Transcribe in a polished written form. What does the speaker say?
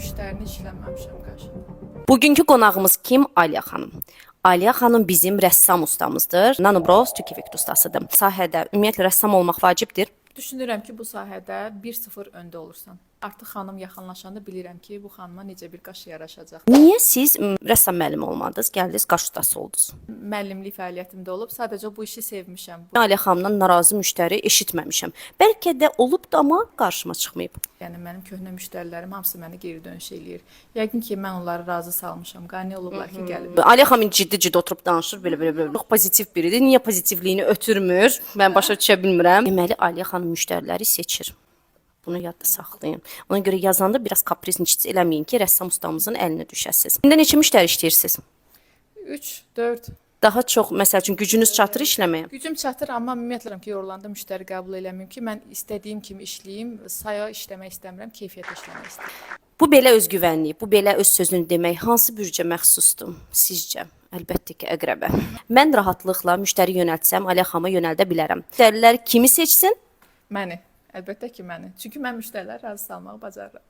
müştərini işləməmişəm qarşıda. Bugünkü qonağımız kim? Aliya xanım. Aliya xanım bizim rəssam ustamızdır. Nanobros Tükefekt ustasıdır. Sahədə ümumiyyətlə rəssam olmaq vacibdir. Düşünürəm ki, bu sahədə 1-0 öndə olursan. Artıq xanım yaxınlaşanda bilirəm ki, bu xanıma necə bir qaş yaraşacaq. Niyə siz rəssam müəllimi olmadınız, gəldiniz qaş ustası oldunuz? Müəllimlik fəaliyyətimdə olub, sadəcə bu işi sevmişəm. Aliya xanımdan narazı müştəri eşitməmişəm. Bəlkə də olub da amma qarşıma çıxmayıb. Yəni mənim köhnə müştərilərim hamısı məni geri dönüş eləyir. Yəqin ki, mən onları razı salmışam. Qane olublar ki, gəlib. Aliya xanım ciddi oturub danışır, belə. Çox pozitiv biridir. Niyə pozitivliyini ötürmür? Mən başa düşə bilmirəm. Deməli Aliya xanım müştəriləri seçir. Bunu yadda saxlayın. Ona görə yazanda biraz kapriznичать eləməyin ki, rəssam ustamızın əlinə düşəsiz. İndi neçə müştəri işləyirsiniz? 3, 4. Daha çox, məsəl üçün gücünüz çatır işləməyə? Gücüm çatır, amma ümumiyyətlə ki, yorulanda müştəri qəbul eləməyim ki, mən istədiyim kimi işləyim, saya işləmək istəmirəm, keyfiyyətlə işləmək istəyirəm. Bu belə özgüvənlik, bu belə öz sözünü demək hansı bürcə məxsusdur sizcə? Əlbəttə ki, əqrəbə. Mən rahatlıqla müştəri yönəltsəm, Aliya xanıma yönəldə bilərəm. Müştərilər kimi seçsin? Məni, əlbəttə ki, məni. Çünki mən müştəriləri razı salmağı bacarıram.